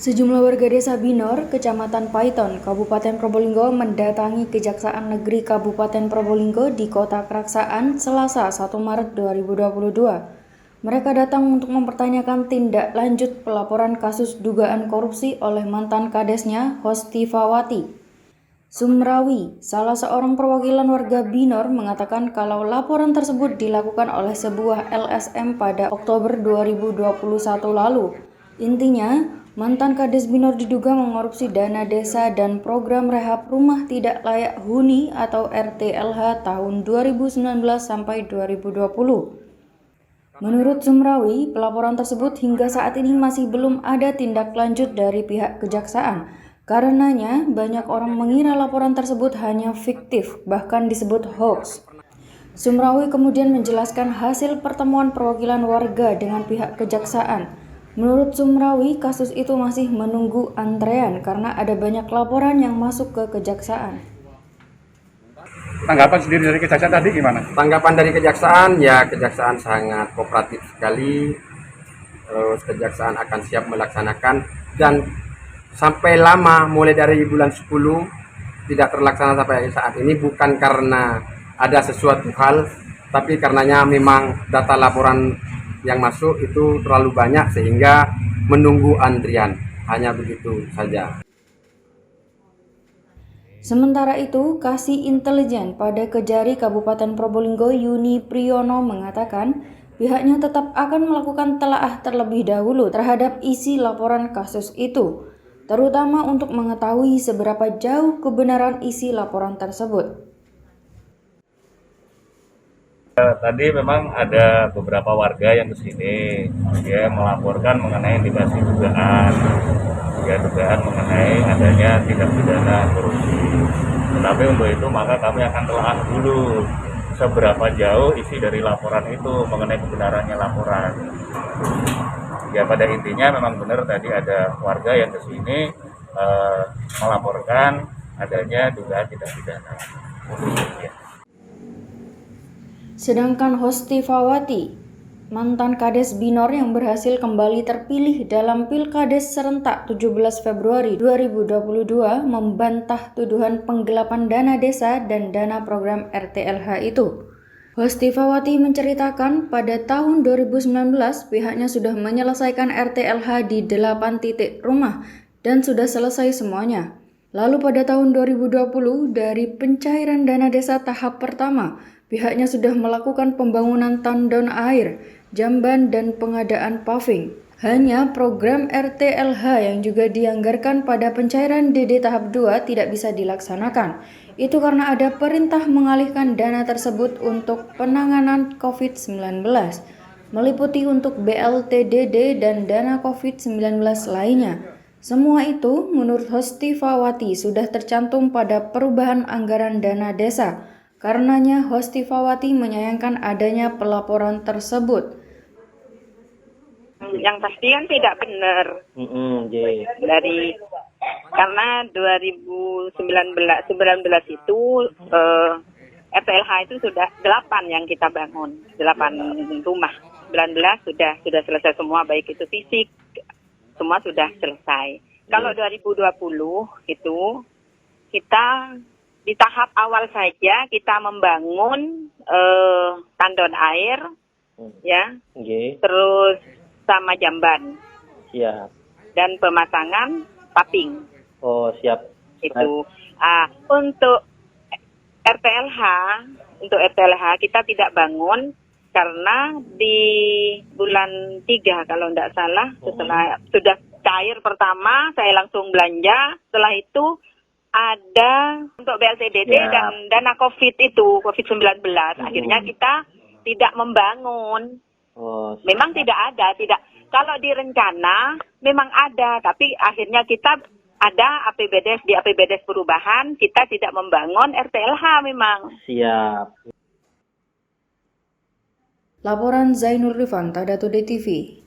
Sejumlah warga desa Binor, Kecamatan Paiton, Kabupaten Probolinggo mendatangi Kejaksaan Negeri Kabupaten Probolinggo di Kota Keraksaan Selasa 1 Maret 2022. Mereka datang untuk mempertanyakan tindak lanjut pelaporan kasus dugaan korupsi oleh mantan kadesnya Hostifawati. Sumrawi, salah seorang perwakilan warga Binor, mengatakan kalau laporan tersebut dilakukan oleh sebuah LSM pada Oktober 2021 lalu. Intinya, mantan Kades Binor diduga mengkorupsi dana desa dan program rehab rumah tidak layak huni atau RTLH tahun 2019 sampai 2020. Menurut Sumrawi, pelaporan tersebut hingga saat ini masih belum ada tindak lanjut dari pihak kejaksaan. Karenanya, banyak orang mengira laporan tersebut hanya fiktif, bahkan disebut hoax. Sumrawi kemudian menjelaskan hasil pertemuan perwakilan warga dengan pihak kejaksaan. Menurut Sumrawi, kasus itu masih menunggu antrean karena ada banyak laporan yang masuk ke kejaksaan. Tanggapan sendiri dari kejaksaan tadi gimana? Tanggapan dari kejaksaan, ya kejaksaan sangat kooperatif sekali. Terus kejaksaan akan siap melaksanakan dan sampai lama mulai dari bulan 10 tidak terlaksana sampai saat ini bukan karena ada sesuatu hal, tapi karenanya memang data laporan yang masuk itu terlalu banyak sehingga menunggu antrian. Hanya begitu saja. Sementara itu, Kasih Intelijen pada Kejari Kabupaten Probolinggo Yuni Priyono mengatakan pihaknya tetap akan melakukan telaah terlebih dahulu terhadap isi laporan kasus itu, terutama untuk mengetahui seberapa jauh kebenaran isi laporan tersebut. Tadi memang ada beberapa warga yang kesini, dia melaporkan mengenai indikasi dugaan mengenai adanya tindak pidana korupsi. Tetapi untuk itu maka kami akan telaah dulu seberapa jauh isi dari laporan itu mengenai kebenarannya laporan. Ya pada intinya memang benar tadi ada warga yang kesini melaporkan adanya dugaan tindak pidana korupsi. Sedangkan Hostifawati, mantan Kades Binor yang berhasil kembali terpilih dalam Pilkades serentak 17 Februari 2022, membantah tuduhan penggelapan dana desa dan dana program RTLH itu. Hostifawati menceritakan pada tahun 2019 pihaknya sudah menyelesaikan RTLH di 8 titik rumah dan sudah selesai semuanya. Lalu pada tahun 2020 dari pencairan dana desa tahap pertama, pihaknya sudah melakukan pembangunan tandon air, jamban dan pengadaan paving. Hanya program RTLH yang juga dianggarkan pada pencairan DD tahap 2 tidak bisa dilaksanakan. Itu karena ada perintah mengalihkan dana tersebut untuk penanganan COVID-19, meliputi untuk BLT-DD dan dana COVID-19 lainnya. Semua itu menurut Hostifawati sudah tercantum pada perubahan anggaran dana desa. Karenanya Hostifawati menyayangkan adanya pelaporan tersebut. Yang pasti kan tidak benar. Dari karena 2019 itu RTLH itu sudah 8 yang kita bangun, 8 rumah. 19 sudah selesai semua, baik itu fisik, semua sudah selesai. Kalau 2020 itu kita di tahap awal saja kita membangun tandon air, ya, terus sama jamban, siap, dan pemasangan paving. Oh siap. Itu. Untuk RTLH kita tidak bangun karena di bulan 3 kalau tidak salah, setelah sudah cair pertama saya langsung belanja. Setelah itu ada untuk BLTDD dan dana COVID-19. Akhirnya kita tidak membangun. Memang tidak ada. Kalau direncana memang ada, tapi akhirnya kita ada di APBDes perubahan, kita tidak membangun RTLH memang. Siap. Laporan Zainur Rifan, Tada Today TV.